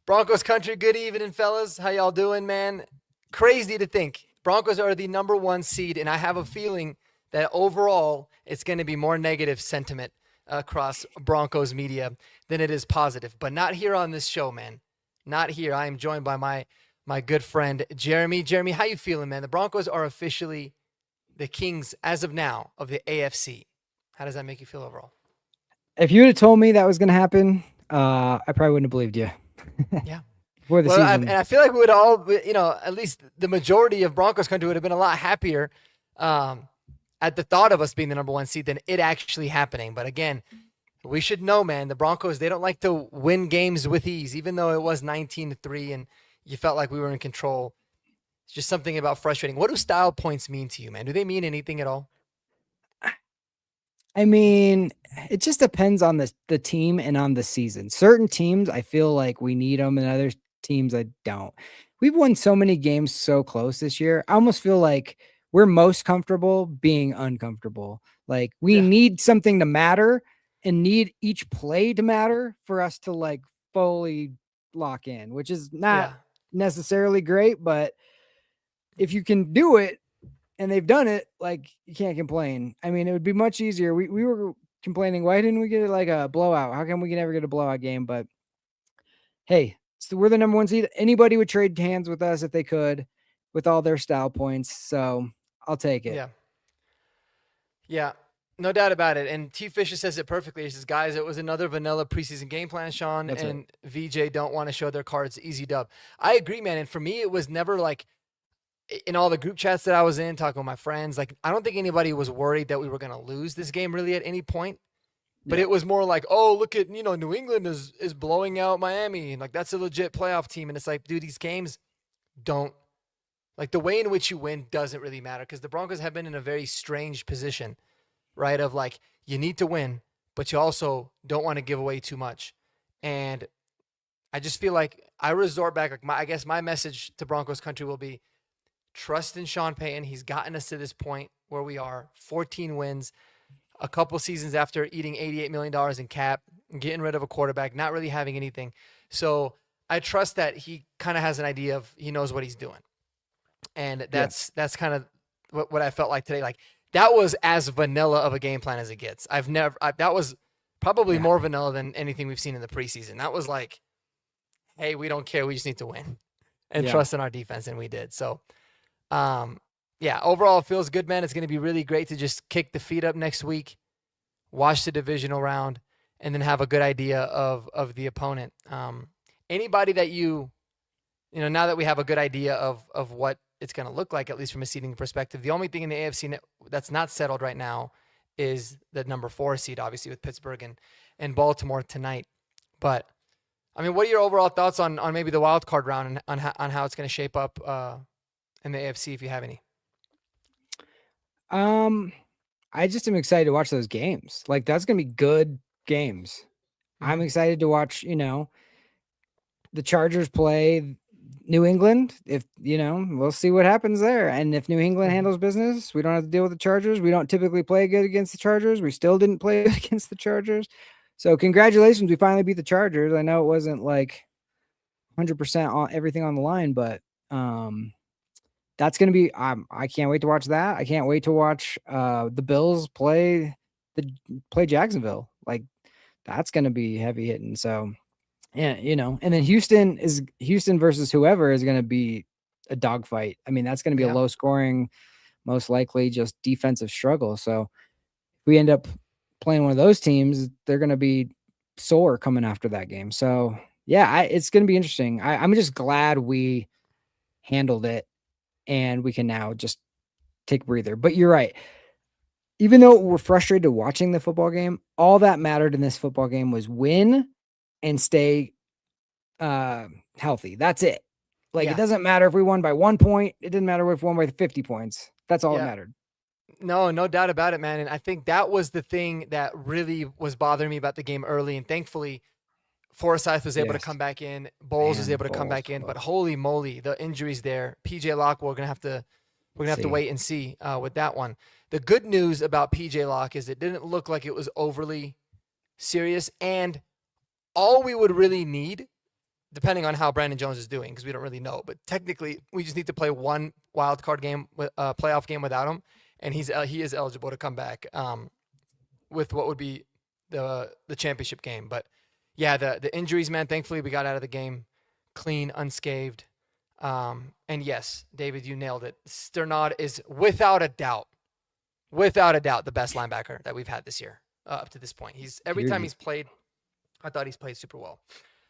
Broncos country, good evening, fellas. How y'all doing, man? Crazy to think. Broncos are the number one seed, and I have a feeling that overall it's going to be more negative sentiment across Broncos media than it is positive. But not here on this show, man. Not here. I am joined by my good friend Jeremy. Jeremy, how you feeling, man? The Broncos are officially the kings as of now of the AFC. How does that make you feel overall? If you would have told me that was going to happen, I probably wouldn't have believed you. Yeah. Before the Well, season. and I feel like we would all, at least the majority of Broncos country would have been a lot happier at the thought of us being the number one seed than it actually happening. But again, we should know, man, the Broncos, they don't like to win games with ease, even though it was 19-3 and you felt like we were in control. It's just something about frustrating. What do style points mean to you, man? Do they mean anything at all? I mean, it just depends on the team and on the season. Certain teams, I feel like we need them, and other teams, I don't. We've won so many games so close this year. I almost feel like we're most comfortable being uncomfortable. Like we Yeah. need something to matter and need each play to matter for us to like fully lock in, which is not Yeah. necessarily great, but if you can do it and they've done it, like you can't complain. I mean, it would be much easier. We were complaining, why didn't we get like a blowout? How come we can never get a blowout game? But hey, we're the number one seed. Anybody would trade hands with us if they could, with all their style points. So I'll take it. Yeah. Yeah. No doubt about it. And T. Fisher says it perfectly. He says, guys, it was another vanilla preseason game plan, Sean, That's and VJ don't want to show their cards. Easy dub. I agree, man. And for me, it was never like in all the group chats that I was in, talking with my friends, like I don't think anybody was worried that we were going to lose this game really at any point. But Yeah. it was more like, oh, look at, New England is blowing out Miami. And like, that's a legit playoff team. And it's like, dude, these games don't, like the way in which you win doesn't really matter because the Broncos have been in a very strange position, right? Of like, you need to win, but you also don't want to give away too much. And I just feel like I resort back, like I guess my message to Broncos country will be trust in Sean Payton. He's gotten us to this point where we are 14 wins, a couple seasons after eating $88 million in cap, getting rid of a quarterback, not really having anything. So I trust that he kind of has an idea of he knows what he's doing. And that's kind of what I felt like today. Like that was as vanilla of a game plan as it gets. That was probably more vanilla than anything we've seen in the preseason. That was like, hey, we don't care. We just need to win and trust in our defense. And we did. So, overall it feels good, man. It's going to be really great to just kick the feet up next week, watch the divisional round, and then have a good idea of the opponent. Anybody that now that we have a good idea of what it's going to look like, at least from a seeding perspective, the only thing in the AFC that's not settled right now is the number 4 seed, obviously with Pittsburgh and Baltimore tonight. But I mean, what are your overall thoughts on maybe the wild card round and on how it's going to shape up in the AFC, if you have any? I just am excited to watch those games. Like that's gonna be good games. I'm excited to watch, the Chargers play New England. If we'll see what happens there. And if New England handles business, we don't have to deal with the Chargers. We don't typically play good against the Chargers. We still didn't play good against the Chargers. So congratulations, we finally beat the Chargers. I know it wasn't like 100% on everything on the line, but that's going to be I can't wait to watch that. I can't wait to watch the Bills play Jacksonville. Like that's going to be heavy hitting. So yeah, and then Houston versus whoever is going to be a dogfight. I mean, that's going to be a low scoring, most likely just defensive struggle. So if we end up playing one of those teams, they're going to be sore coming after that game. So yeah, it's going to be interesting. I'm just glad we handled it and we can now just take a breather. But you're right. Even though we're frustrated watching the football game, all that mattered in this football game was win and stay healthy. That's it. Like it doesn't matter if we won by 1 point. It didn't matter if we won by 50 points. That's all that mattered. No doubt about it, man. And I think that was the thing that really was bothering me about the game early. And thankfully, Forsyth was able to come back in. Bowles was able to come back in. But holy moly, the injuries there. PJ Locke, we're gonna have to wait and see with that one. The good news about PJ Locke is it didn't look like it was overly serious, and all we would really need depending on how Brandon Jones is doing, because we don't really know. But technically, we just need to play one wild card game, playoff game without him, and he is eligible to come back with what would be the championship game. But yeah, the injuries, man. Thankfully, we got out of the game clean, unscathed. And yes, David, you nailed it. Sternad is without a doubt, the best linebacker that we've had this year up to this point. Every time he's played, I thought he's played super well.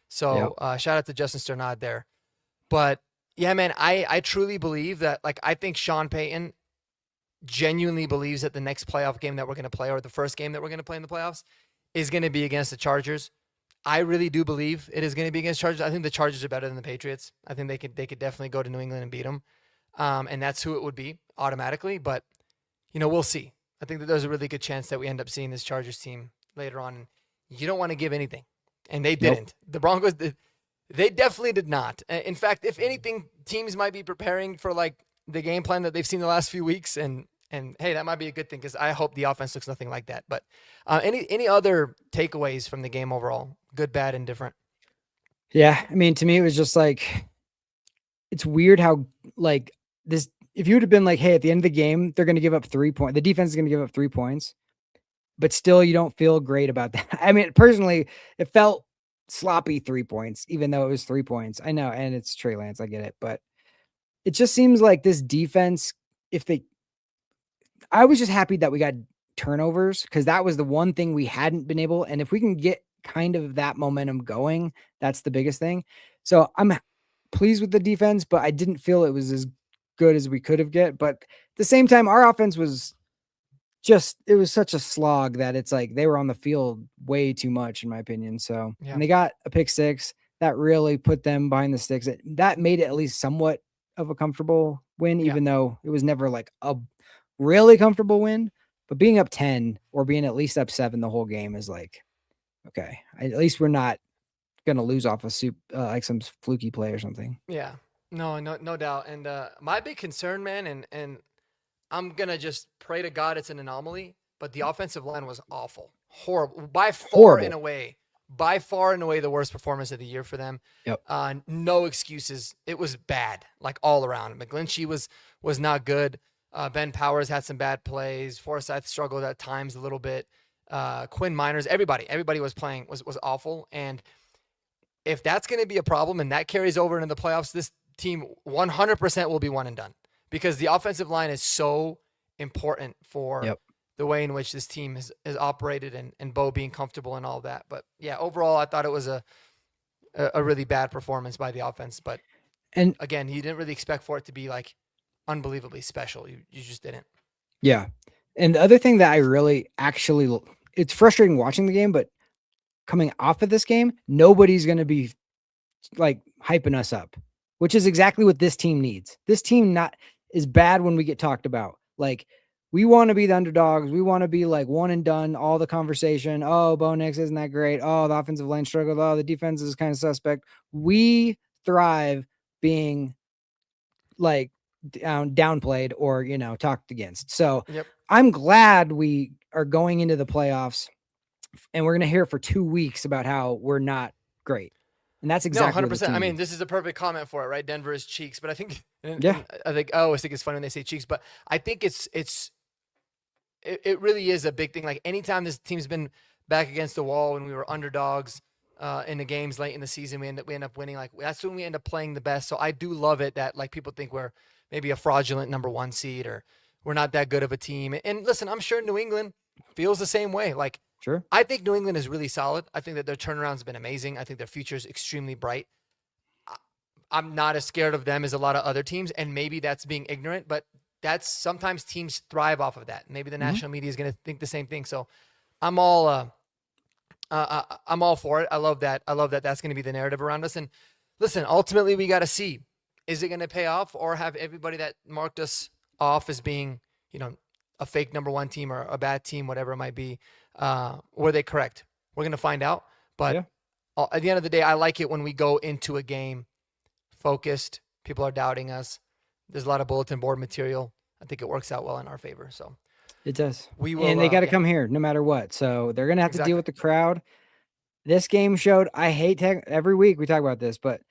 So shout out to Justin Sternad there. But yeah, man, I truly believe that, like, I think Sean Payton genuinely believes that the next playoff game that we're going to play, or the first game that we're going to play in the playoffs, is going to be against the Chargers. I really do believe it is going to be against Chargers. I think the Chargers are better than the Patriots. I think they could definitely go to New England and beat them. And that's who it would be automatically. But, we'll see. I think that there's a really good chance that we end up seeing this Chargers team later on. You don't want to give anything. And they didn't. Nope. The Broncos, they definitely did not. In fact, if anything, teams might be preparing for, like, the game plan that they've seen the last few weeks. And hey, that might be a good thing, because I hope the offense looks nothing like that. But any other takeaways from the game overall? Good, bad, and different? Yeah, I mean, to me, it was just like, it's weird how, like, this, if you would have been like, hey, at the end of the game, they're going to give up 3 points. The defense is going to give up 3 points, but still you don't feel great about that. I mean, personally, it felt sloppy 3 points, even though it was 3 points. I know, and it's Trey Lance, I get it, but it just seems like this defense, I was just happy that we got turnovers, because that was the one thing we hadn't been able, and if we can get kind of that momentum going, that's the biggest thing. So I'm pleased with the defense, but I didn't feel it was as good as we could have get. But at the same time, our offense was it was such a slog that it's like they were on the field way too much, in my opinion. So, and they got a pick six that really put them behind the sticks. That made it at least somewhat of a comfortable win, even though it was never like a really comfortable win. But being up 10 or being at least up 7 the whole game is like, okay, at least we're not going to lose off like some fluky play or something. Yeah, no doubt. And my big concern, man, and I'm going to just pray to God it's an anomaly, but the offensive line was awful. Horrible. By far and away the worst performance of the year for them. Yep. No excuses. It was bad, like all around. McGlinchey was not good. Ben Powers had some bad plays. Forsyth struggled at times a little bit. Quinn Miners, everybody was playing was awful. And if that's going to be a problem and that carries over into the playoffs, this team 100% will be one and done, because the offensive line is so important for the way in which this team has operated, and Bo being comfortable and all that. But yeah, overall, I thought it was a really bad performance by the offense. But again, you didn't really expect for it to be like unbelievably special. You just didn't. Yeah. And the other thing that I really it's frustrating watching the game, but coming off of this game, nobody's going to be like hyping us up, which is exactly what this team needs. This team is bad when we get talked about. Like, we want to be the underdogs. We want to be like one and done, all the conversation. Oh, Bo Nix isn't that great. Oh, the offensive line struggled. Oh, the defense is kind of suspect. We thrive being like downplayed or, talked against. So I'm glad we are going into the playoffs, and we're going to hear for 2 weeks about how we're not great. And that's exactly 100%. I mean, this is a perfect comment for it, right? Denver is cheeks, but I think, I always think it's funny when they say cheeks, but I think it really is a big thing. Like, anytime this team's been back against the wall, when we were underdogs in the games late in the season, we end up winning. Like, that's when we end up playing the best. So I do love it that, like, people think we're maybe a fraudulent number 1 seed, or we're not that good of a team. And listen, I'm sure New England feels the same way. Like, sure, I think New England is really solid. I think that their turnaround's been amazing. I think their future is extremely bright. I'm not as scared of them as a lot of other teams, and maybe that's being ignorant, but that's sometimes teams thrive off of that. Maybe the national media is going to think the same thing. So I'm all for it. I love that. That's going to be the narrative around us. And listen, ultimately we got to see, is it going to pay off, or have everybody that marked us off as being, a fake number 1 team or a bad team, whatever it might be, were they correct? We're going to find out. But at the end of the day, I like it when we go into a game focused. People are doubting us. There's a lot of bulletin board material. I think it works out well in our favor. So it does. We will, and they got to come here no matter what. So they're going to have to deal with the crowd. this game showed. I hate every week we talk about this, but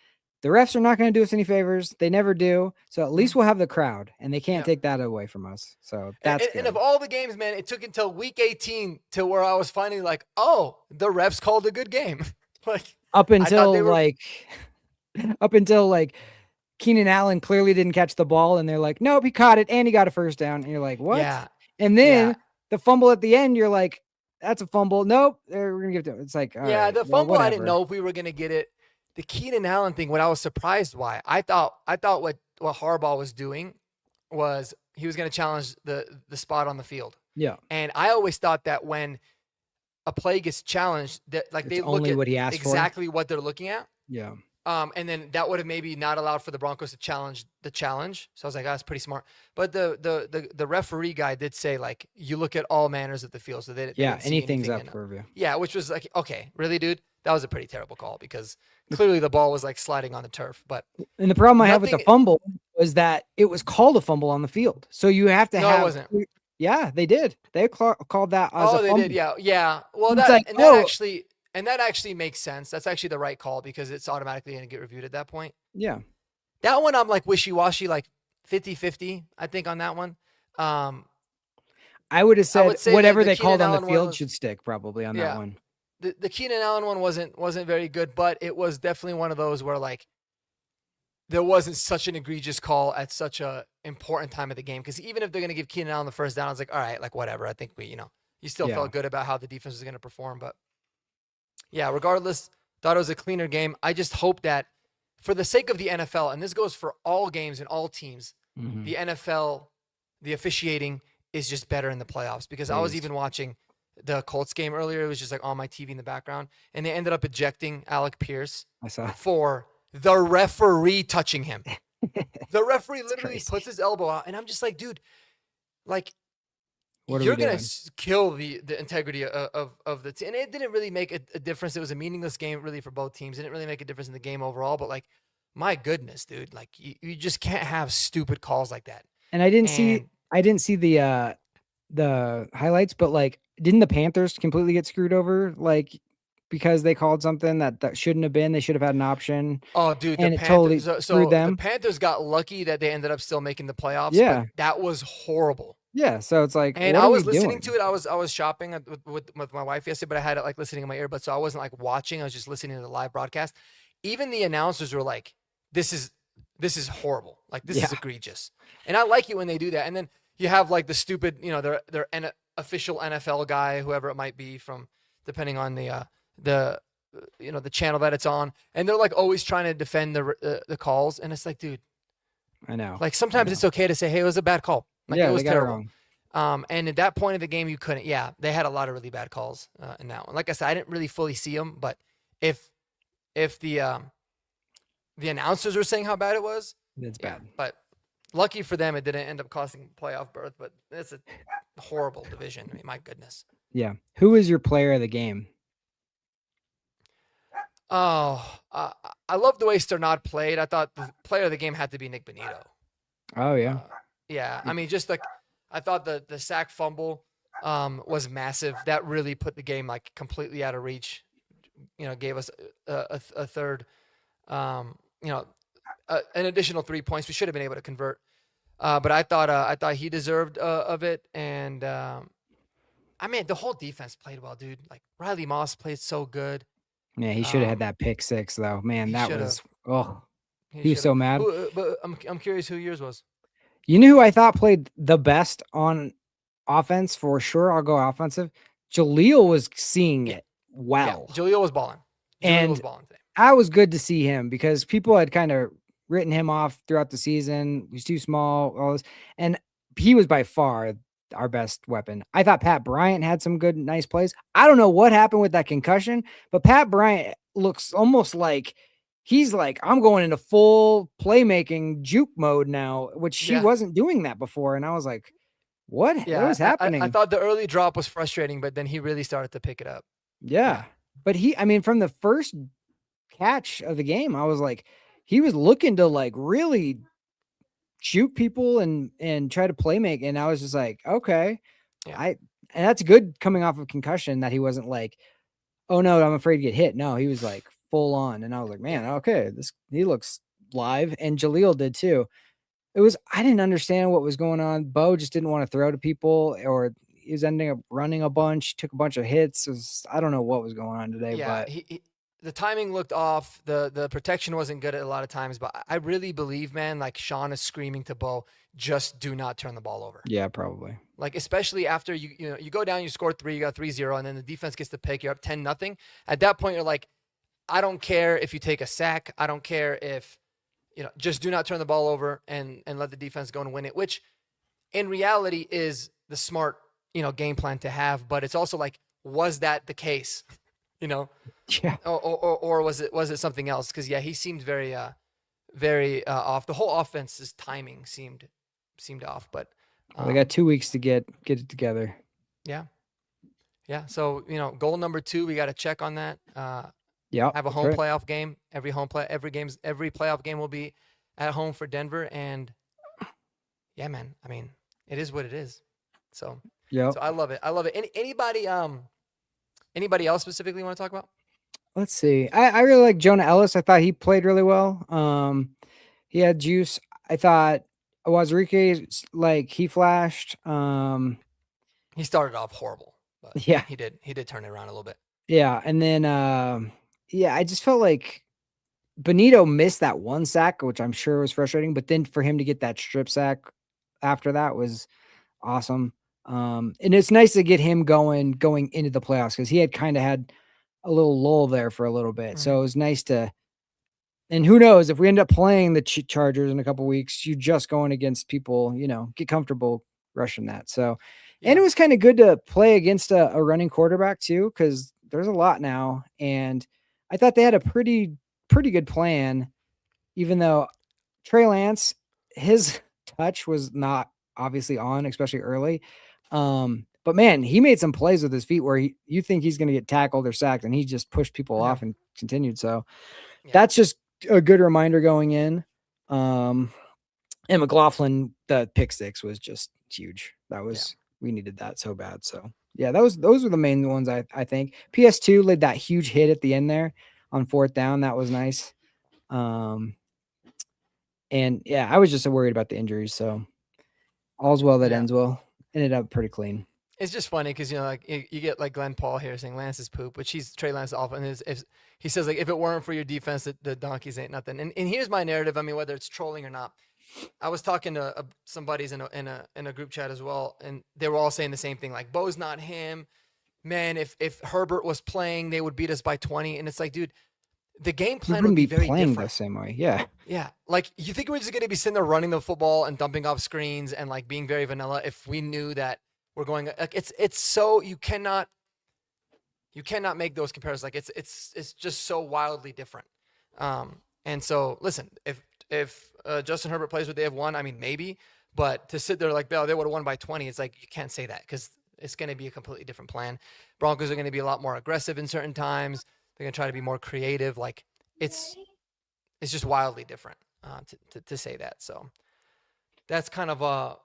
the refs are not going to do us any favors. They never do. So at least we'll have the crowd, and they can't take that away from us. So that's good. And of all the games, man, it took until week 18 to where I was finally like, oh, the refs called a good game. Like up until like Keenan Allen clearly didn't catch the ball, and they're like, nope, he caught it and he got a first down. And you're like, what? Yeah. And then the fumble at the end, you're like, that's a fumble. Nope, we're gonna give it to him. It's like, the fumble, I didn't know if we were gonna get it. The Keenan Allen thing, what I was surprised why, I thought what Harbaugh was doing was he was gonna challenge the spot on the field. Yeah. And I always thought that when a play gets challenged, that like they look at what he asked exactly what they're looking at. Yeah. And then that would have maybe not allowed for the Broncos to challenge the challenge. So I was like, that's pretty smart. But the referee guy did say, like, you look at all manners of the field. So they didn't see anything's anything up for review. Yeah, which was like, okay, really, dude? That was a pretty terrible call because clearly the ball was like sliding on the turf. And the problem I have with the fumble was that it was called a fumble on the field. So you have to have. No, it wasn't. Yeah, they did. They called that as a fumble. They did. Yeah. Well, that actually makes sense. That's actually the right call because it's automatically going to get reviewed at that point. Yeah. That one, I'm like wishy-washy, like 50-50, I think, on that one. I would have said whatever they called on the field should stick probably on that one. The Keenan Allen one wasn't very good, but it was definitely one of those where, like, there wasn't such an egregious call at such a important time of the game. Because even if they're going to give Keenan Allen the first down, I was like, all right, like, whatever. I think you still felt good about how the defense was going to perform. But, yeah, regardless, thought it was a cleaner game. I just hope that for the sake of the NFL, and this goes for all games and all teams, the NFL, the officiating is just better in the playoffs. Because I was even watching the Colts game earlier. It was just like on my TV in the background. And they ended up ejecting Alec Pierce for the referee touching him. The referee literally puts his elbow out. And I'm just like, dude, like, you're going to kill the integrity of the team. And it didn't really make a difference. It was a meaningless game really for both teams. It didn't really make a difference in the game overall. But, like, my goodness, dude, like, you just can't have stupid calls like that. And I didn't see the highlights, but, like, didn't the Panthers completely get screwed over? Like, because they called something that shouldn't have been. They should have had an option. Oh, dude, and the Panthers totally so them. The Panthers got lucky that they ended up still making the playoffs. Yeah, but that was horrible. Yeah, so it's like, and I was listening to it. I was shopping with my wife yesterday, but I had it like listening in my earbuds, so I wasn't like watching. I was just listening to the live broadcast. Even the announcers were like, "This is horrible. Like, this is egregious." And I like it when they do that. And then you have like the stupid, their official NFL guy, whoever it might be, from depending on the channel that it's on, and they're like always trying to defend the calls, and it's like, dude, I know. Like, sometimes it's okay to say, hey, it was a bad call. Like, it was terrible. Wrong. And at that point of the game, you couldn't. Yeah, they had a lot of really bad calls in that one. Like I said, I didn't really fully see them, but if the announcers were saying how bad it was, it's bad. But lucky for them, it didn't end up costing playoff berth. But it's a horrible division. I mean, my goodness. Yeah. Who is your player of the game? Oh, I love the way Sternad played. I thought the player of the game had to be Nick Bonito. Oh, yeah. Yeah. I mean, just like, I thought the sack fumble was massive. That really put the game like completely out of reach. Gave us a third, an additional 3 points. We should have been able to convert. But I thought he deserved of it. And I mean, the whole defense played well, dude. Like, Riley Moss played so good. Yeah, he should have had that pick six, though. Man, that was he was so mad. But I'm curious who yours was. You know who I thought played the best on offense for sure? I'll go offensive. Jaleel was seeing it well. Yeah, Jaleel was balling. Today. I was good to see him because people had kind of written him off throughout the season. He's too small, all this, and he was by far our best weapon. I thought Pat Bryant had some good, nice plays. I don't know what happened with that concussion, but Pat Bryant looks almost like he's like, I'm going into full playmaking juke mode now, which he wasn't doing that before. And I was like, what was happening? I thought the early drop was frustrating, but then he really started to pick it up. Yeah. But from the first catch of the game, I was like, he was looking to like really shoot people and try to play make. And I was just like, okay, and that's good coming off of concussion that he wasn't like, oh no, I'm afraid to get hit. No, he was like full on. And I was like, man, Yeah. okay, he looks live. And Jaleel did too. I didn't understand what was going on. Bo just didn't want to throw to people, or he was ending up running a bunch, took a bunch of hits. I don't know what was going on today, Yeah, but the timing looked off. The protection wasn't good at a lot of times, but I really believe, man, like Sean is screaming to Bo, just do not turn the ball over. yeah, probably. Like especially after you go down, you score 3, you got 3-0, and then the defense gets the pick, you're up 10-0. At that point, you're like, I don't care if you take a sack. I don't care if just do not turn the ball over and let the defense go and win it, which in reality is the smart, game plan to have. But it's also like, was that the case? You know, Yeah. or was it something else? Because yeah, he seemed very off. The whole offense's timing seemed off. But Well, they got 2 weeks to get it together. yeah, yeah. So goal number 2, we got to check on that. Yeah, Have a home playoff game. Every playoff game will be at home for Denver, and yeah, man. I mean, it is what it is. So yeah. I love it. I love it. Anybody else specifically want to talk about? Let's see. I really like Jonah Ellis. I thought he played really well. He had juice. I thought Wazirike, like, he flashed. He started off horrible, but Yeah. he did turn it around a little bit. Yeah, and then yeah, I just felt like Benito missed that one sack, which I'm sure was frustrating, but then for him to get that strip sack after that was awesome. And it's nice to get him going into the playoffs, because he had kind of had a little lull there for a little bit. So it was nice to, and who knows if we end up playing the Chargers in a couple weeks, you just going against people, get comfortable rushing that. So, and it was kind of good to play against a running quarterback too, because there's a lot now. And I thought they had a pretty good plan, even though Trey Lance, his touch was not obviously on, especially early. But man, he made some plays with his feet where you think he's going to get tackled or sacked, and he just pushed people off and continued. So that's just a good reminder going in. And McLaughlin, the pick six was just huge. That was we needed that so bad. So yeah, those were the main ones I think. PS2 laid that huge hit at the end there on 4th down. That was nice. And yeah, I was just worried about the injuries. So all's well that ends well. Ended up pretty clean. It's just funny because like you get like Glenn Paul here saying Lance is poop, which he's Trey Lance off, and if he says like if it weren't for your defense, the donkeys ain't nothing. And here's my narrative. I mean, whether it's trolling or not, I was talking to some buddies in a group chat as well, and they were all saying the same thing. Like Bo's not him, man. If Herbert was playing, they would beat us by 20. And it's like, dude, the game plan would be very different. The same way, yeah. Yeah, like you think we're just gonna be sitting there running the football and dumping off screens and like being very vanilla if we knew that we're going like it's so you cannot make those comparisons. Like it's just so wildly different. And so listen, if Justin Herbert plays what they have won, I mean maybe, but to sit there like, oh, they would have won by 20, it's like you can't say that because it's going to be a completely different plan. Broncos are going to be a lot more aggressive in certain times. They're going to try to be more creative. Like it's just wildly different to say that. So that's kind of all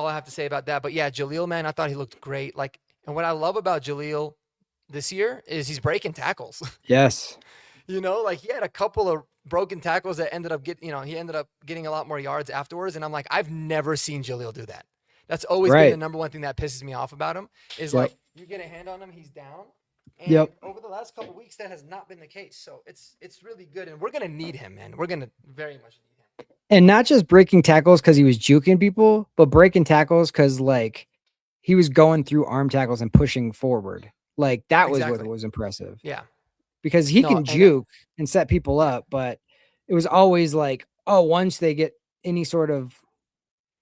I have to say about that. But yeah, Jaleel, man, I thought he looked great. Like, and what I love about Jaleel this year is he's breaking tackles. Yes. Like he had a couple of broken tackles that ended up he ended up getting a lot more yards afterwards. And I'm like, I've never seen Jaleel do that. That's always been the number one thing that pisses me off about him is like you get a hand on him, he's down. And over the last couple of weeks, that has not been the case. So it's really good. And we're going to need him, man. We're going to very much need him. And not just breaking tackles because he was juking people, but breaking tackles because like he was going through arm tackles and pushing forward. Like that was what was impressive. Yeah. Because he can juke and set people up, but it was always like, oh, once they get any sort of,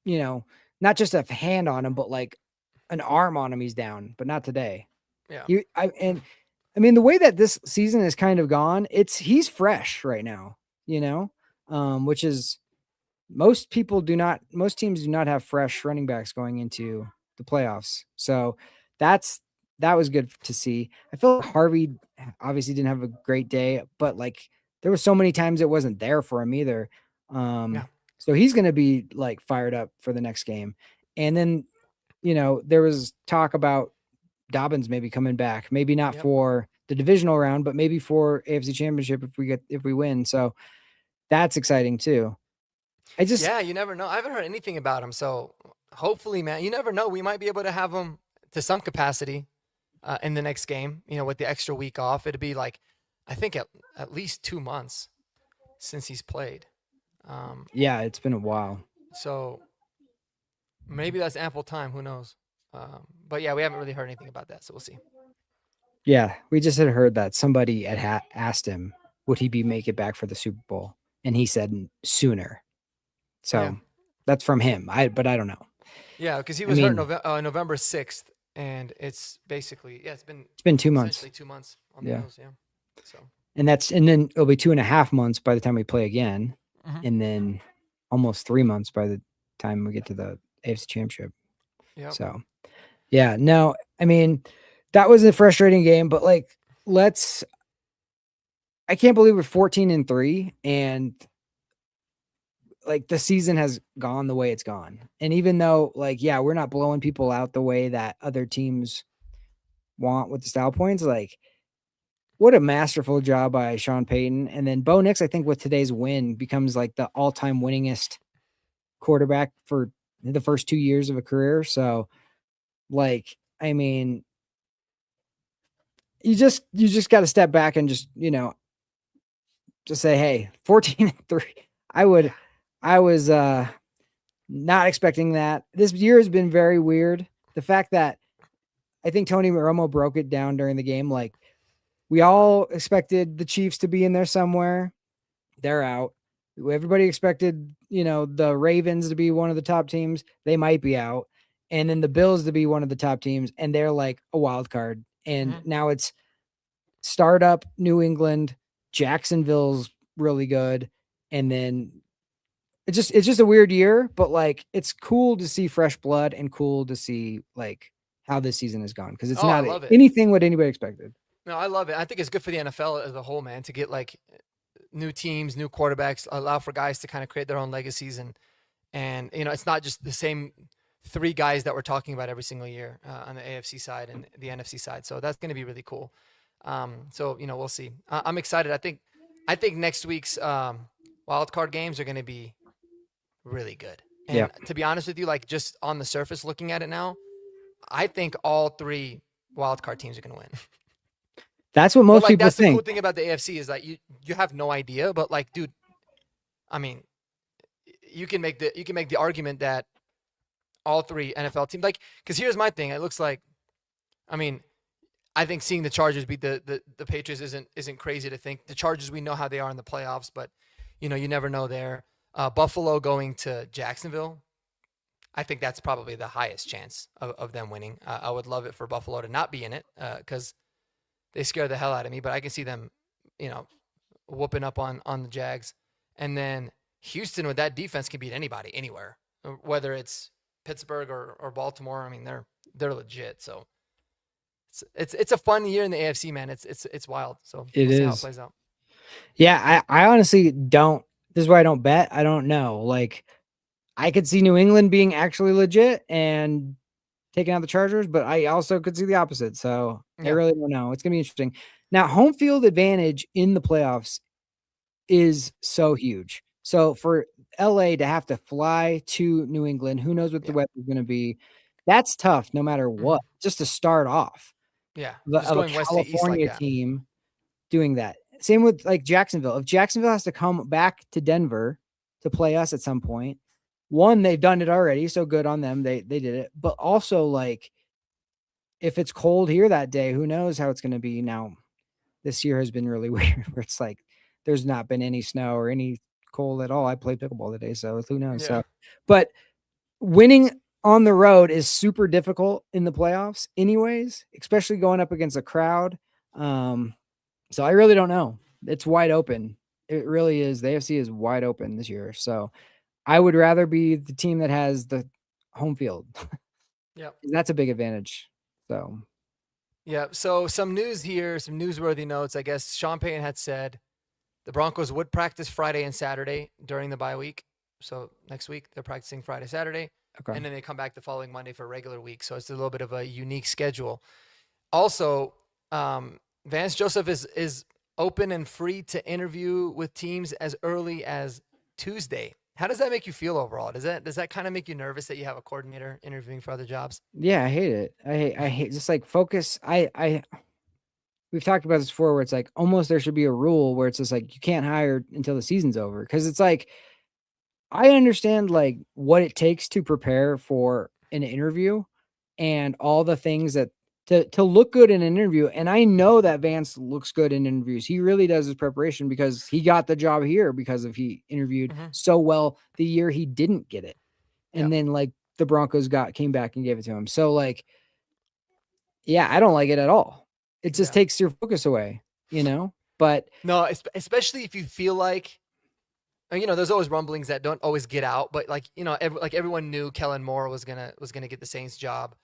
not just a hand on him, but like an arm on him, he's down, but not today. Yeah. I mean, the way that this season is kind of gone, he's fresh right now, which is most teams do not have fresh running backs going into the playoffs. So that was good to see. I feel like Harvey obviously didn't have a great day, but like there were so many times it wasn't there for him either. So he's going to be like fired up for the next game. And then, there was talk about Dobbins maybe coming back, maybe not for the divisional round, but maybe for AFC Championship if we win. So that's exciting too. Yeah, you never know. I haven't heard anything about him, so hopefully, man, you never know. We might be able to have him to some capacity in the next game. With the extra week off, it'd be like I think at least 2 months since he's played. Yeah, it's been a while. So maybe that's ample time. Who knows? But yeah, we haven't really heard anything about that, so we'll see. Yeah, we just had heard that somebody had asked him, would he be make it back for the Super Bowl, and he said sooner. Yeah, So that's from him. But I don't know. yeah, because he I was hurt mean, November 6th, and it's basically it's been 2 months. essentially 2 months on the Yeah. nose. Yeah, so And then it'll be 2.5 months by the time we play again, and then almost 3 months by the time we get to the AFC Championship. yeah. So, yeah, no, I mean, that was a frustrating game, but like, I can't believe we're 14-3 and like the season has gone the way it's gone. And even though like, yeah, we're not blowing people out the way that other teams want with the style points, like what a masterful job by Sean Payton. And then Bo Nix, I think with today's win becomes like the all-time winningest quarterback for the first 2 years of a career. So like, I mean, you just got to step back and just, just say, hey, 14-3. I was not expecting that. This year has been very weird. The fact that I think Tony Romo broke it down during the game. Like we all expected the Chiefs to be in there somewhere. They're out. Everybody expected, the Ravens to be one of the top teams. They might be out. And then the Bills to be one of the top teams. And they're like a wild card. And now it's startup New England, Jacksonville's really good. And then it's just a weird year, but like it's cool to see fresh blood and cool to see like how this season has gone because it's I not love it. anything what anybody expected. No, I love it. I think it's good for the NFL as a whole, man, to get like new teams, new quarterbacks, allow for guys to kind of create their own legacies and it's not just the same three guys that we're talking about every single year on the AFC side and the NFC side. So that's going to be really cool. So we'll see. I'm excited. I think next week's wild card games are going to be really good. And to be honest with you, like just on the surface looking at it now, I think all three wild card teams are going to win. That's what most people that's think. The cool thing about the AFC is that you have no idea, but like, dude, I mean, you can make the argument that all three NFL teams, like, because here's my thing. It looks like, I mean, I think seeing the Chargers beat the Patriots isn't crazy to think. The Chargers, we know how they are in the playoffs, but you never know there. Buffalo going to Jacksonville, I think that's probably the highest chance of them winning. I would love it for Buffalo to not be in it because they scare the hell out of me, but I can see them, whooping up on the Jags. And then Houston with that defense can beat anybody anywhere, whether it's Pittsburgh or Baltimore. I mean, they're legit. So it's a fun year in the AFC, man. It's wild. So we'll see how it plays out. Yeah, I honestly don't. This is why I don't bet. I don't know. Like, I could see New England being actually legit and taking out the Chargers, but I also could see the opposite. So I really don't know. It's gonna be interesting. Now, home field advantage in the playoffs is so huge. So for LA to have to fly to New England, who knows what the weather is going to be? That's tough, no matter what. Just to start off, just of a going west to east like California that. team doing that. Same with like Jacksonville. If Jacksonville has to come back to Denver to play us at some point, one, they've done it already, so good on them. They did it. But also, like, if it's cold here that day, who knows how it's going to be? Now, this year has been really weird, where it's like there's not been any snow or any cold at all. I played pickleball today, so who knows? Yeah. So, but winning on the road is super difficult in the playoffs, anyways, especially going up against a crowd. So I really don't know. It's wide open. It really is. The AFC is wide open this year. So I would rather be the team that has the home field. Yeah. That's a big advantage. So yeah. So some news here, some newsworthy notes. I guess Sean Payton had said the Broncos would practice Friday and Saturday during the bye week. So next week they're practicing Friday, Saturday, and then they come back the following Monday for a regular week. So it's a little bit of a unique schedule. Also, Vance Joseph is open and free to interview with teams as early as Tuesday. How does that make you feel overall? Does that kind of make you nervous that you have a coordinator interviewing for other jobs? Yeah, I hate it. I hate just like focus. We've talked about this before where it's like almost there should be a rule where it's just like you can't hire until the season's over. Cause it's like I understand like what it takes to prepare for an interview and all the things that to look good in an interview. And I know that Vance looks good in interviews. He really does his preparation because he got the job here because of he interviewed Hmm. so well the year he didn't get it. Yeah, And then like the Broncos came back and gave it to him. So like, yeah, I don't like it at all. It just yeah. takes your focus away, you know? But No, especially if you feel like, there's always rumblings that don't always get out, but like, like everyone knew Kellen Moore was gonna get the Saints job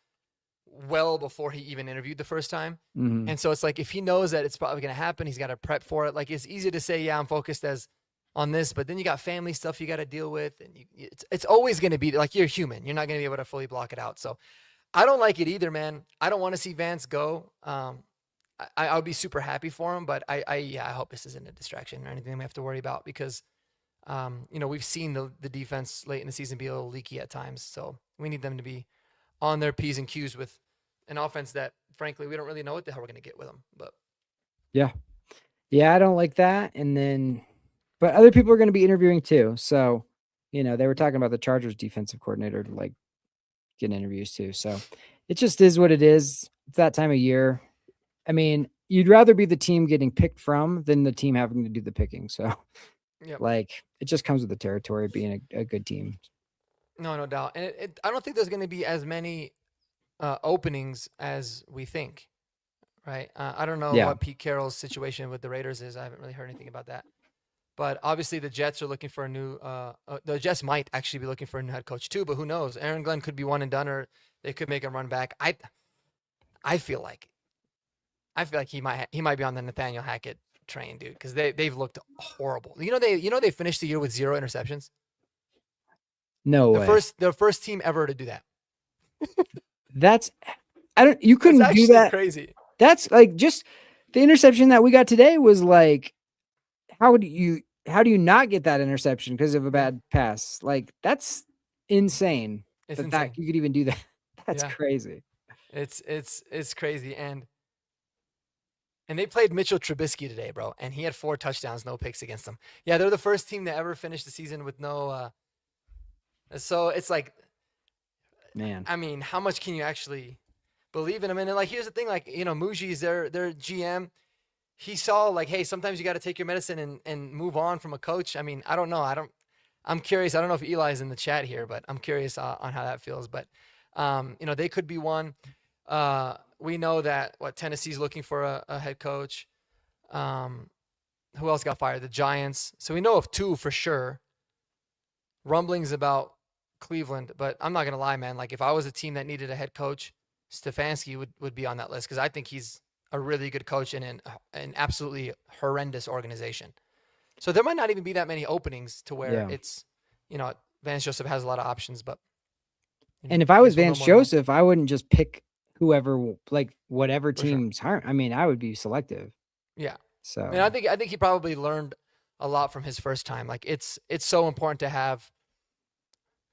well before he even interviewed the first time. mhm, And so it's like if he knows that it's probably gonna happen, he's got to prep for it. Like it's easy to say, yeah, I'm focused as on this, but then you got family stuff you got to deal with, and it's always gonna be like you're human. You're not gonna be able to fully block it out. So I don't like it either, man. I don't want to see Vance go. I would be super happy for him, but yeah, I hope this isn't a distraction or anything we have to worry about because we've seen the defense late in the season be a little leaky at times. So we need them to be on their P's and Q's with an offense that, frankly, we don't really know what the hell we're going to get with them. But yeah. Yeah, I don't like that. And then, but other people are going to be interviewing too. So, they were talking about the Chargers defensive coordinator to like get interviews too. So it just is what it is. It's that time of year. I mean, you'd rather be the team getting picked from than the team having to do the picking. So, yeah, like, it just comes with the territory of being a good team. no doubt. And I don't think there's going to be as many openings as we think, right? I don't know Yeah. what Pete Carroll's situation with the Raiders is. I haven't really heard anything about that. But obviously, the Jets are looking for a new. The Jets might actually be looking for a new head coach too. But who knows? Aaron Glenn could be one and done, or they could make him run back. I feel like he might be on the Nathaniel Hackett train, dude, because they've looked horrible. They finished the year with 0 interceptions. No The way. first team ever to do that. That's, you That's couldn't do actually that. crazy. That's like just the interception that we got today was like, how do you not get that interception because of a Yeah, bad pass? Like that's insane it's that insane. you could even do that. That's Yeah, crazy. it's crazy, and they played Mitchell Trubisky today, bro, and he had 4 touchdowns, no picks against them. Yeah, they're the first team to ever finish the season with no. So it's like, Man. I mean, how much can you actually believe in them? And then, like, here's the thing, like, Muji's their GM. He saw like, hey, sometimes you got to take your medicine and move on from a coach. I mean, I don't know. I'm curious. I don't know if Eli's in the chat here, but I'm curious on how that feels. But they could be one. We know that Tennessee's looking for a head coach. Who else got fired? The Giants. So we know of 2 for sure. Rumblings about Cleveland, but I'm not gonna lie, man. Like if I was a team that needed a head coach, Stefanski would be on that list because I think he's a really good coach in an absolutely horrendous organization. So there might not even be that many openings to where Yeah. it's, Vance Joseph has a lot of options, but And if I I was guess we'll know Vance more tomorrow. Joseph, I wouldn't just pick whoever, like whatever For sure. team's hiring. I mean, I would be selective. Yeah, and So I think he probably learned a lot from his first time. Like it's so important to have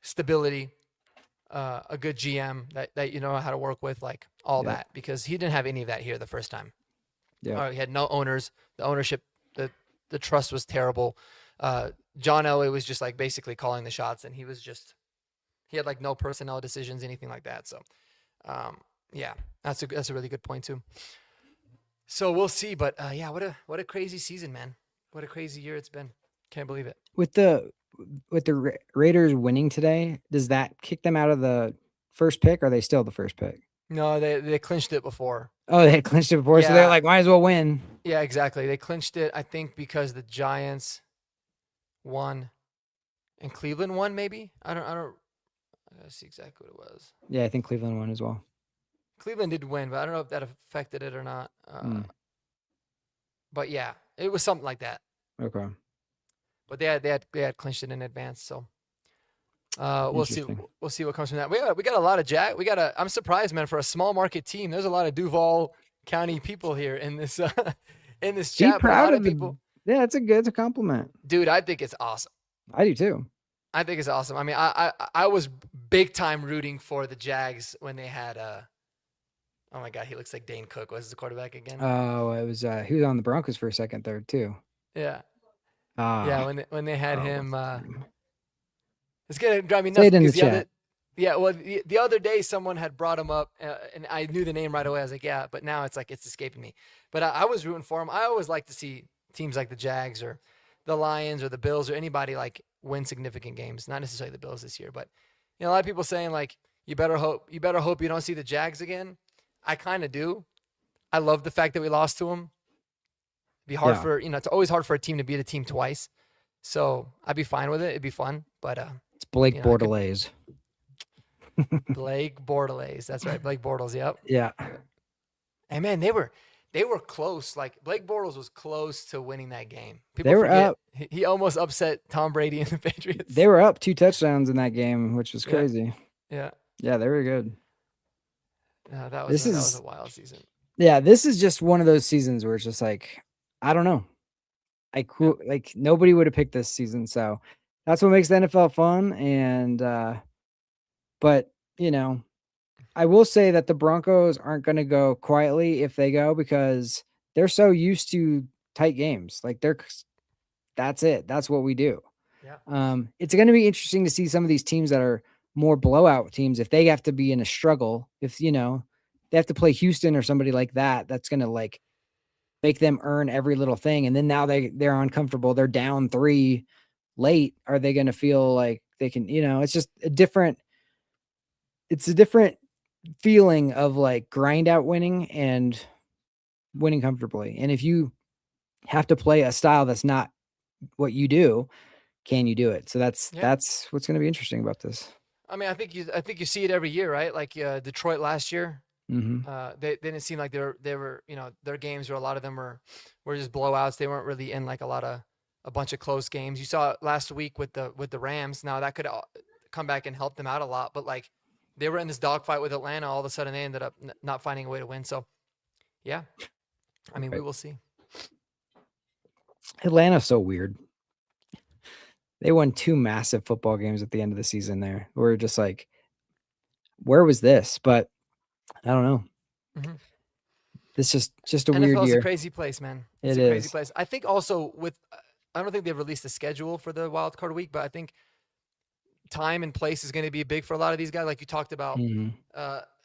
stability, a good GM that you know how to work with, like all yeah, that, because he didn't have any of that here the first time. yeah, He had no owners. The ownership, the trust was terrible. John Elway was just like basically calling the shots, and he had like no personnel decisions, anything like that. So, yeah, that's a really good point too. So we'll see, but yeah, what a crazy season, man. What a crazy year it's been. Can't believe it. with the Raiders winning today, does that kick them out of the first pick? Or are they still the first pick? No, they clinched it before. Oh, they had clinched it before, so they're Yeah, like, might as well win. yeah, exactly. They clinched it, I think, because the Giants won and Cleveland won. Maybe I don't. I gotta see exactly what it was. Yeah, I think Cleveland won as well. Cleveland did win, but I don't know if that affected it or not. Mm, But yeah, it was something like that. okay, But they had clinched it in advance, so we'll see. interesting. We'll see what comes from that. We got a lot of Jack. I'm surprised, man, for a small market team. There's a lot of Duval county people here in this in this Be chat, but a proud lot of of the. people, Yeah, it's a compliment. dude, I think it's awesome. I do too. I think it's awesome. I mean, I was big time rooting for the Jags when they had oh my god, he looks like Dane Cook. Was the quarterback again? Oh, it was he was on the Broncos for a second there too. Yeah. Yeah, Ah, when they had him what's his name? it's gonna drive me Say nuts it in the because chat. the other day someone had brought him up and I knew the name right away. I was like, yeah, but now it's like it's escaping me. But I was rooting for him. I always like to see teams like the Jags or the Lions or the Bills or anybody like win significant games. Not necessarily the Bills this year, but a lot of people saying like you better hope you don't see the Jags again. I kind of do. I love the fact that we lost to them. It'd be hard Yeah, for it's always hard for a team to beat a team twice. So I'd be fine with it. It'd be fun, but it's Blake I could Bortles. Blake Bortles. That's right, Blake Bortles. Yep. Yeah, And man, they were close. Like Blake Bortles was close to winning that game. People they were forget up. he almost upset Tom Brady and the Patriots. They were up 2 touchdowns in that game, which was Yeah, crazy. yeah. Yeah, they were good. That This was a is wild season. yeah, this is just one of those seasons where it's just like I don't know. Yeah, Like nobody would have picked this season, so that's what makes the NFL fun. And but I will say that the Broncos aren't going to go quietly if they go because they're so used to tight games. Like that's it. That's what we do. yeah, It's going to be interesting to see some of these teams that are more blowout teams if they have to be in a struggle. If they have to play Houston or somebody like that, that's going to like make them earn every little thing. And then now they're uncomfortable. They're down 3 late. Are they going to feel like they can? It's just a different. It's a different feeling of like grind out winning and winning comfortably. And if you have to play a style that's not what you do, can you do it? So that's yeah. that's what's going to be interesting about this. I mean, I think you see it every year, right? Like Detroit last year. Hmm. They didn't seem like they were their games, or a lot of them were just blowouts. They weren't really in like a bunch of close games. You saw it last week with the Rams. Now that could come back and help them out a lot, but like they were in this dogfight with Atlanta. All of a sudden, they ended up not finding a way to win. So, yeah, I mean, we Right. will see. Atlanta's so weird. They won 2 massive football games at the end of the season there. We're just like, where was this? But I don't know. hmm This is just a weird NFL is a year. crazy place, man. It's It a crazy is. place. I think also with I don't think they've released a schedule for the wild card week, but I think time and place is going to be big for a lot of these guys. Like you talked about, Mhm.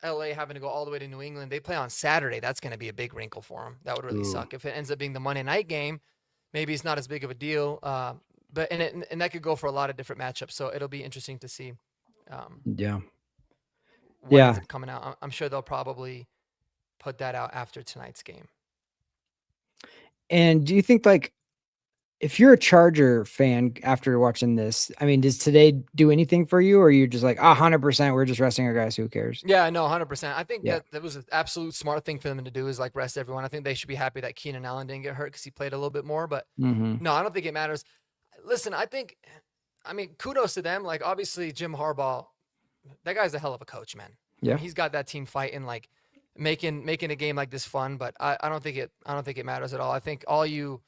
LA having to go all the way to New England. They play on Saturday. That's going to be a big wrinkle for them. That would really Ooh. suck if it ends up being the Monday night game. Maybe it's not as big of a deal, but and that could go for a lot of different matchups. So it'll be interesting to see Yeah. what ends Yeah. up coming out. I'm sure they'll probably put that out after tonight's game. And do you think like if you're a Charger fan after watching this, I mean, does today do anything for you, or you're just like 100%? We're just resting our guys. Who cares? Yeah, no, 100%. I think Yeah. that was an absolute smart thing for them to do is like rest everyone. I think they should be happy that Keenan Allen didn't get hurt because he played a little bit more. But Hmm. no, I don't think it matters. Listen, I mean, kudos to them. Like, obviously, Jim Harbaugh, that guy's a hell of a coach, man. Yeah. He's got that team fighting, like making a game like this fun. But I don't think it matters at all. I think all you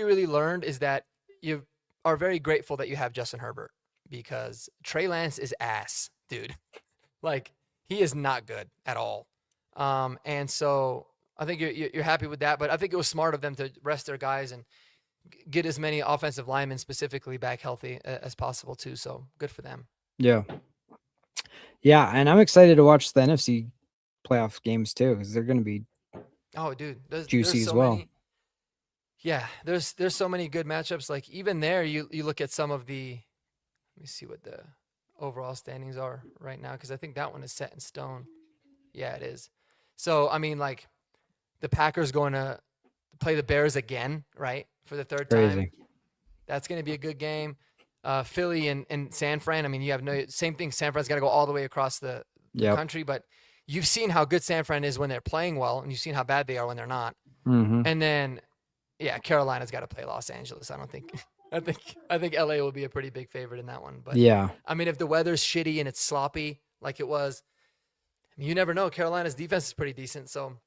really learned is that you are very grateful that you have Justin Herbert because Trey Lance is ass, dude. Like, he is not good at all. And so I think you're happy with that. But I think it was smart of them to rest their guys and get as many offensive linemen specifically back healthy as possible too. So good for them. Yeah. Yeah. And I'm excited to watch the NFC playoff games too, because they're going to be Oh, dude, there's juicy as so well. many. Yeah, there's so many good matchups. Like even there, you look at some of the. Let me see what the overall standings are right now because I think that one is set in stone. Yeah, it is. So I mean, like the Packers going to play the Bears again, right, for the third time. Crazy. That's going to be a good game. Philly and San Fran. I mean, you have no same thing. San Fran's got to go all the way across the Yep. country, but you've seen how good San Fran is when they're playing well, and you've seen how bad they are when they're not. Hmm. And then, yeah, Carolina's got to play Los Angeles. I don't think. I think LA will be a pretty big favorite in that one. But Yeah. I mean, if the weather's shitty and it's sloppy like it was, I mean, you never know. Carolina's defense is pretty decent, so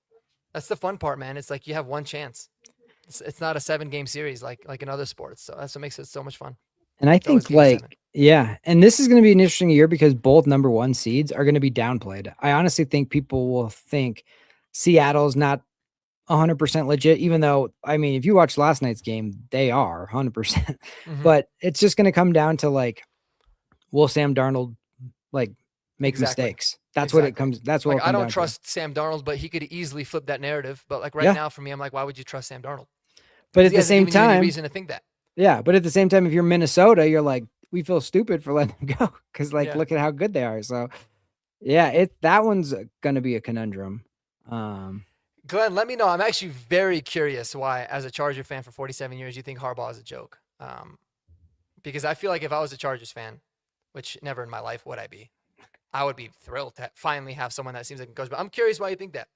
That's the fun part, man. It's like you have one chance. It's not a 7-game series like in other sports. So that's what makes it so much fun. And I It's always think game 7. yeah, and this is going to be an interesting year because both number 1 seeds are going to be downplayed. I honestly think people will think Seattle's not 100% legit, even though, I mean, if you watch last night's game, they are 100%. Mm-hmm. But it's just going to come down to like, will Sam Darnold like make Exactly. mistakes? That's what it Exactly. comes. That's what Like it'll I come don't down to. trust Sam Darnold, but he could easily flip that narrative. But like right Yeah. now, for me, I'm like, why would you trust Sam Darnold? But Because at he the hasn't same given you any time, reason to think that. yeah. But at the same time, if you're Minnesota, you're like, we feel stupid for letting them go because like, Yeah. look at how good they are. So yeah, that one's going to be a conundrum. Glenn, let me know. I'm actually very curious why, as a Charger fan for 47 years, you think Harbaugh is a joke. Because I feel like if I was a Chargers fan, which never in my life would I be, I would be thrilled to finally have someone that seems like a coach. But I'm curious why you think that.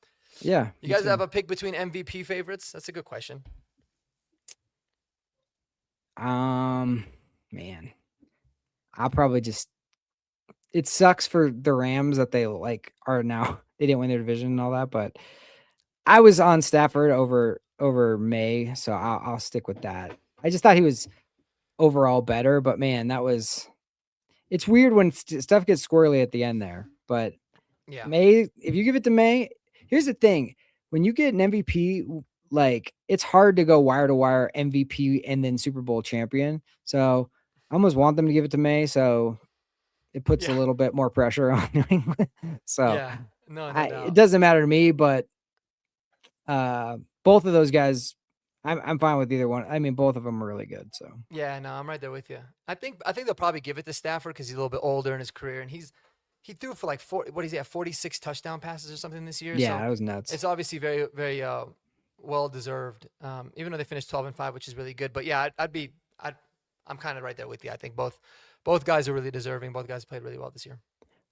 Yeah. You guys have a pick between MVP favorites? That's a good question. Man, I'll probably just. It sucks for the Rams that they like are now. They didn't win their division and all that, but I was on Stafford over May, so I'll stick with that. I just thought he was overall better, but man, it's weird when stuff gets squirrely at the end there. But Yeah. May, if you give it to May, here's the thing: when you get an MVP, like it's hard to go wire to wire MVP and then Super Bowl champion. So I almost want them to give it to May, so it puts a little bit more pressure on New England. So Yeah. No it doubt. doesn't matter to me, but both of those guys, I'm fine with either one. I mean, both of them are really good. So Yeah, no, I'm right there with you. I think they'll probably give it to Stafford because he's a little bit older in his career, and he threw for like 46 touchdown passes or something this year. yeah, So that was nuts. it's obviously very very well deserved. Even though they finished 12-5, which is really good. But yeah, I'm kind of right there with you. I think both guys are really deserving. Both guys played really well this year.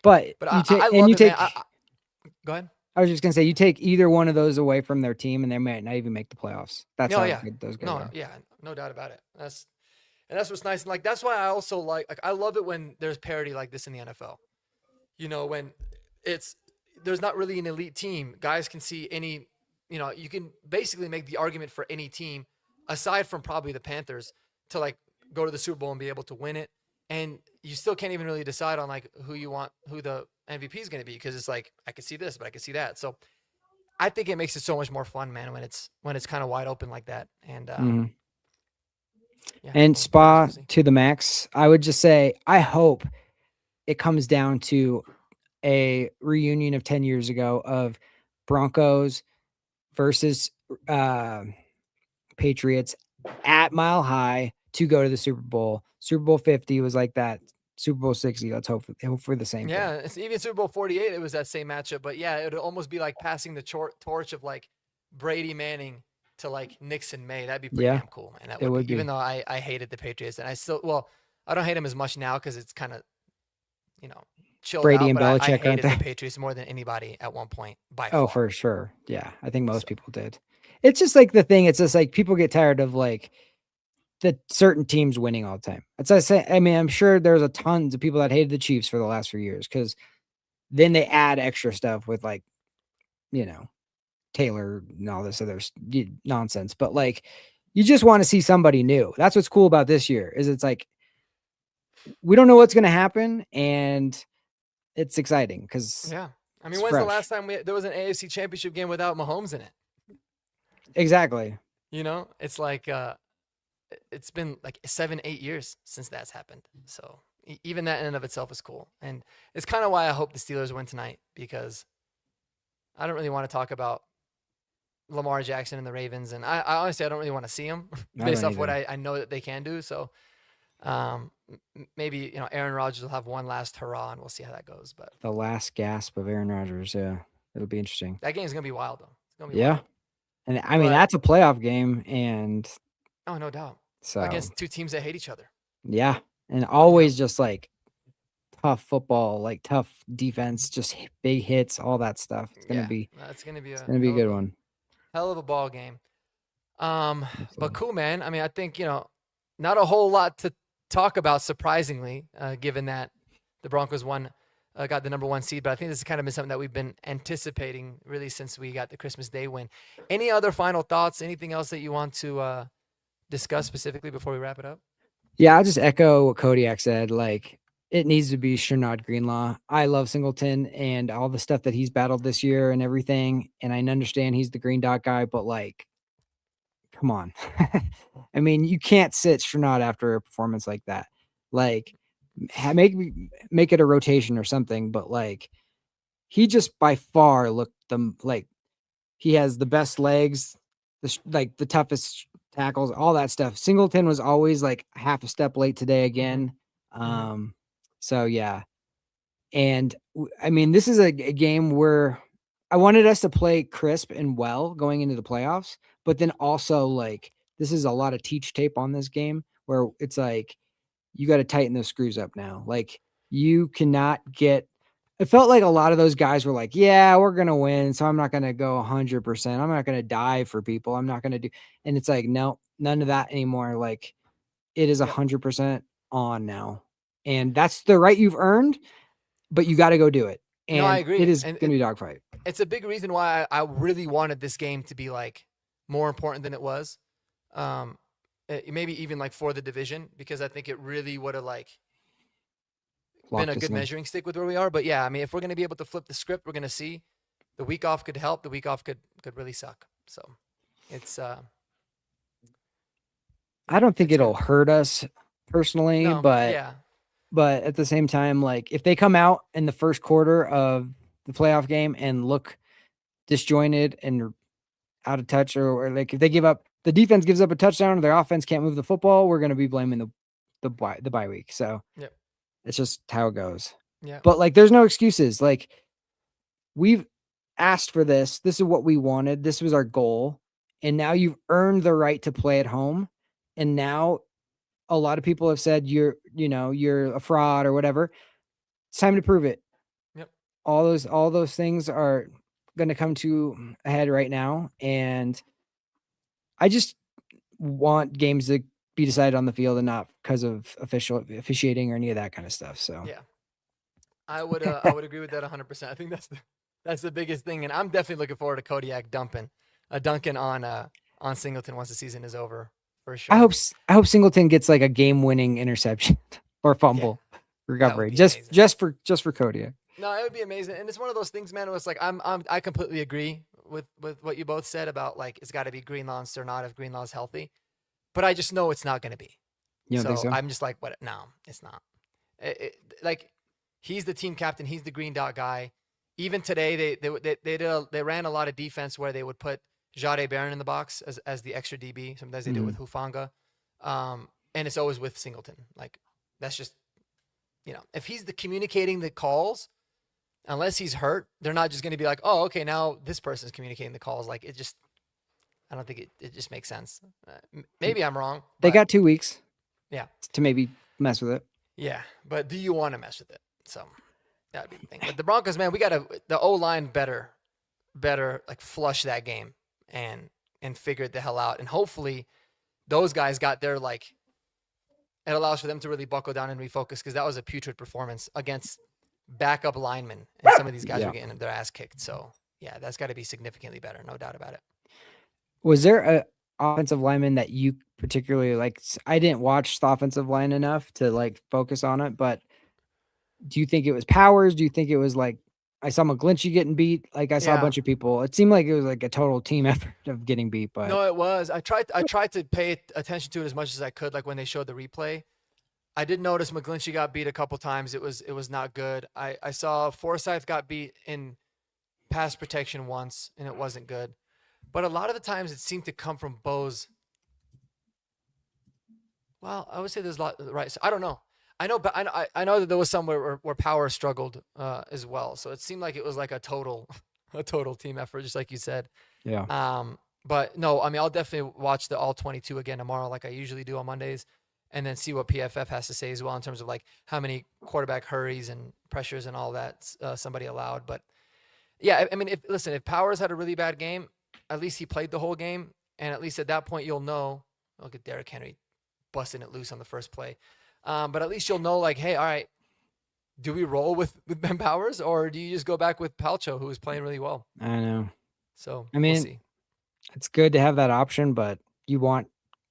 But I love it, man. Go ahead. I was just gonna say, you take either one of those away from their team, and they might not even make the playoffs. That's how good those guys are. Yeah, no doubt about it. That's what's nice, and like that's why I also like I love it when there's parity like this in the NFL. You know, when there's not really an elite team, guys can see any. You know, you can basically make the argument for any team, aside from probably the Panthers, to like go to the Super Bowl and be able to win it, and you still can't even really decide on like who the MVP is going to be because it's like I could see this, but I could see that. So I think it makes it so much more fun, man, when it's kind of wide open like that. And yeah, and Spa to the max. I would just say I hope it comes down to a reunion of 10 years ago of Broncos versus Patriots at Mile High to go to the Super Bowl. Super Bowl 50 was like that. Super Bowl 60. Let's hope for the same thing. Yeah, it's even Super Bowl 48. It was that same matchup, but yeah, it would almost be like passing the torch of like Brady Manning to like Nixon May. That'd be pretty damn cool, man. That would be. Even though I hated the Patriots, and I don't hate them as much now because it's kind of chilled Brady out. And but Belichick, I hated the Patriots more than anybody at one point by far. Oh, for sure. Yeah, I think most people did. It's just like the thing. It's just like people get tired of like the certain teams winning all the time. That's I say. I mean, I'm sure there's a tons of people that hated the Chiefs for the last few years because then they add extra stuff with like, Taylor and all this other nonsense. But like, you just want to see somebody new. That's what's cool about this year is it's like we don't know what's going to happen, and it's exciting because I mean, when's the last time there was an AFC Championship game without Mahomes in it? Exactly. It's like it's been like 7-8 years since that's happened. So even that in and of itself is cool. And it's kind of why I hope the Steelers win tonight because I don't really want to talk about Lamar Jackson and the Ravens. And I honestly, I don't really want to see them based off what I know that they can do. So maybe, Aaron Rodgers will have one last hurrah and we'll see how that goes. But the last gasp of Aaron Rodgers. Yeah, it'll be interesting. That game's going to be wild though. It's gonna be wild. And I mean, that's a playoff game and oh, no doubt. So against two teams that hate each other. Yeah. And always just like tough football, like tough defense, just big hits, all that stuff. It's gonna be a good one. Hell of a ball game. But cool, man. I mean, I think, not a whole lot to talk about, surprisingly, given that the Broncos won got the number 1 seed, but I think this has kind of been something that we've been anticipating really since we got the Christmas Day win. Any other final thoughts? Anything else that you want to discuss specifically before we wrap it up? Yeah, I'll just echo what Kodiak said. Like, it needs to be Sherrod Greenlaw. I love Singleton and all the stuff that he's battled this year and everything. And I understand he's the green dot guy, but like, come on. I mean, you can't sit Sherrod after a performance like that. Like, make it a rotation or something. But like, he just by far looked like he has the best legs, like the toughest tackles, all that stuff. Singleton was always like half a step late today again. So yeah. And I mean, this is a game where I wanted us to play crisp and well going into the playoffs, but then also like this is a lot of teach tape on this game where it's like you got to tighten those screws up now. Like you cannot get. It felt like a lot of those guys were like, yeah, we're going to win. So I'm not going to go 100%. I'm not going to die for people. I'm not going to do. And it's like, no, none of that anymore. Like it is 100% on now. And that's the right you've earned, but you got to go do it. And no, I agree. It is going to be a dogfight. It's a big reason why I really wanted this game to be like more important than it was. Maybe even like for the division, because I think it really would have like been a good measuring stick with where we are. But yeah, I mean, if we're going to be able to flip the script, we're going to see the week off could help. The week off could really suck. So it's, I don't think it'll hurt us personally, no, but yeah. But at the same time, like if they come out in the first quarter of the playoff game and look disjointed and out of touch, or like if they give up, the defense gives up a touchdown, or their offense can't move the football, we're going to be blaming the bye week. So it's just how it goes. Yeah. But like, there's no excuses. Like we've asked for this. This is what we wanted. This was our goal. And now you've earned the right to play at home. And now a lot of people have said you're a fraud or whatever. It's time to prove it. Yep. All those things are going to come to a head right now. And I just want games to be decided on the field and not because of officiating or any of that kind of stuff. So yeah, I would agree with that 100%. I think that's the biggest thing. And I'm definitely looking forward to Kodiak dunking on Singleton once the season is over. For sure. I hope Singleton gets like a game-winning interception or fumble recovery just for Kodiak. No, it would be amazing, and it's one of those things, man. It's like I completely agree with what you both said about like it's got to be Greenlaw and Sernat if Greenlaw's healthy, but I just know it's not going to be. You don't think so? I'm just like, what? No, it's not. Like he's the team captain, he's the green dot guy. Even today, they ran a lot of defense where they would put Jade Barron in the box as the extra DB. Sometimes they do it with Hufanga. And it's always with Singleton. Like, that's just, if he's communicating the calls, unless he's hurt, they're not just going to be like, oh, okay, now this person's communicating the calls. Like, I don't think it just makes sense. Maybe I'm wrong. They got 2 weeks. Yeah. To maybe mess with it. Yeah. But do you want to mess with it? So that would be the thing. But the Broncos, man, the O-line better like flush that game. And figured the hell out. And hopefully those guys got their, like, it allows for them to really buckle down and refocus, because that was a putrid performance against backup linemen. And some of these guys were getting their ass kicked. So, yeah, that's got to be significantly better. No doubt about it. Was there a offensive lineman that you particularly like? I didn't watch the offensive line enough to, like, focus on it, but do you think it was Powers? Do you think it was, like, I saw McGlinchey getting beat. Like I saw a bunch of people. It seemed like it was like a total team effort of getting beat. But no, it was. I tried to pay attention to it as much as I could. Like when they showed the replay, I did notice McGlinchey got beat a couple times. It was not good. I saw Forsyth got beat in pass protection once, and it wasn't good. But a lot of the times it seemed to come from Bo's. Well, I would say there's a lot right. So I don't know. I know, but I know that there was somewhere where Power struggled as well. So it seemed like it was like a total team effort, just like you said. Yeah. But no, I mean, I'll definitely watch the all 22 again tomorrow, like I usually do on Mondays, and then see what PFF has to say as well in terms of like how many quarterback hurries and pressures and all that somebody allowed. But yeah, I mean, if Powers had a really bad game, at least he played the whole game, and at least at that point you'll know. Look at Derrick Henry busting it loose on the first play. But at least you'll know, like, hey, all right, do we roll with Ben Powers, or do you just go back with Palcho, who was playing really well? I know. So I we'll mean, see. it's good to have that option, but you want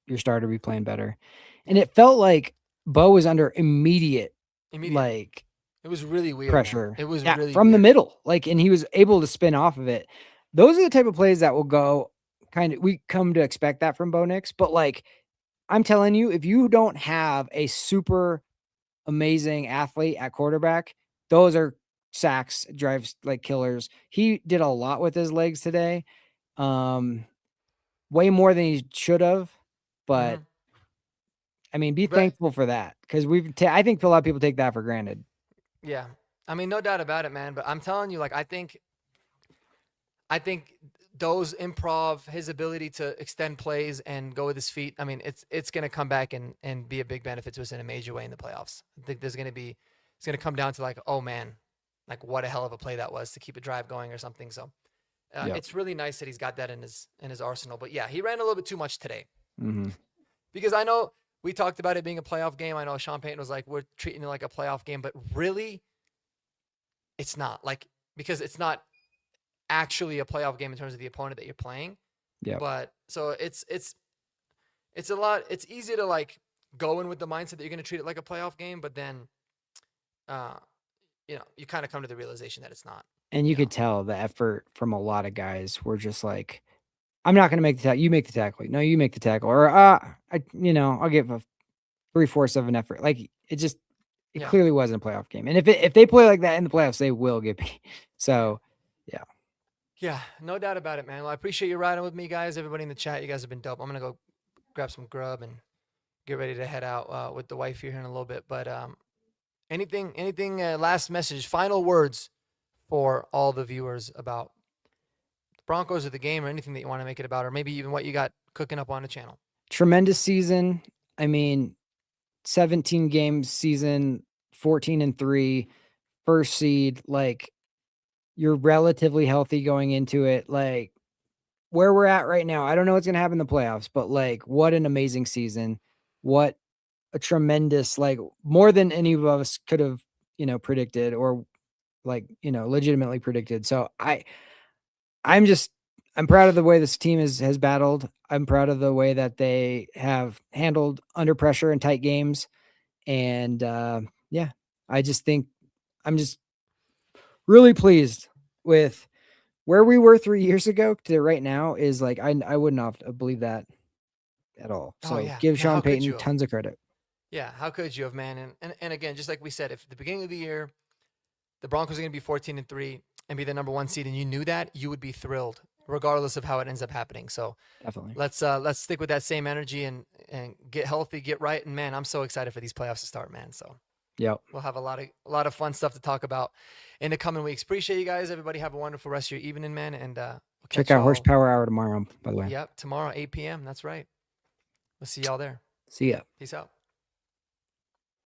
your starter to be playing better. And it felt like Bo was under immediate Immediate. like It was really weird, man. pressure. It was Yeah, really from the weird. middle. Like, and he was able to spin off of it. Those are the type of plays that will go kind of, we come to expect that from Bo Nix. But like, I'm telling you, if you don't have a super amazing athlete at quarterback, those are sacks, drives like killers. He did a lot with his legs today. Way more than he should have. But Mhm. I mean, be But thankful for that because I think a lot of people take that for granted. yeah, I mean, no doubt about it, man. But I'm telling you, like, I think those improv, his ability to extend plays and go with his feet. I mean, it's gonna come back and be a big benefit to us in a major way in the playoffs. I think it's gonna come down to like, oh man, like what a hell of a play that was to keep a drive going or something. So Yep. it's really nice that he's got that in his arsenal. But yeah, he ran a little bit too much today Mm-hmm. because I know we talked about it being a playoff game. I know Sean Payton was like, we're treating it like a playoff game, but really, it's not. Like because it's not actually a playoff game in terms of the opponent that you're playing. Yep. But so it's a lot. It's easy to like go in with the mindset that you're going to treat it like a playoff game, but then, uh, you kind of come to the realization that it's not. And you You know, could tell the effort from a lot of guys were just like, I'm not going to make the tackle. You make the tackle. No, you make the tackle. Or, I'll give a 3/4 of an effort. Like it yeah, clearly wasn't a playoff game. And if they play like that in the playoffs, they will get beat. So, yeah. yeah, no doubt about it, man. Well, I appreciate you riding with me, guys. Everybody in the chat, you guys have been dope. I'm gonna go grab some grub and get ready to head out with the wife here in a little bit. But anything, last message, final words for all the viewers about the Broncos or the game or anything that you want to make it about, or maybe even what you got cooking up on the channel. Tremendous season. I mean, 17 games season, 14-3, first seed. Like, you're relatively healthy going into it. Like, where we're at right now, I don't know what's going to happen in the playoffs, but like, what an amazing season. What a tremendous, like, more than any of us could have, predicted or like, legitimately predicted. So I'm proud of the way this team has battled. I'm proud of the way that they have handled under pressure in tight games. And yeah, I just think I'm just really pleased with where we were 3 years ago to right now is like I wouldn't have believed that at all. Oh So yeah, give yeah. How Sean could you Payton have? tons of credit. Yeah, how could you have, man? And again, just like we said, if at the beginning of the year the Broncos are going to be 14-3 and be the number one seed, and you knew that, you would be thrilled, regardless of how it ends up happening. So Definitely. let's stick with that same energy and get healthy, get right. And man, I'm so excited for these playoffs to start, man. So Yep. we'll have a lot of fun stuff to talk about in the coming weeks. Appreciate you guys. Everybody have a wonderful rest of your evening, man. And we'll Check catch out y'all. Horsepower Hour tomorrow, by the way. Yep, tomorrow 8 p.m. That's right. We'll see y'all there. See ya. Peace out.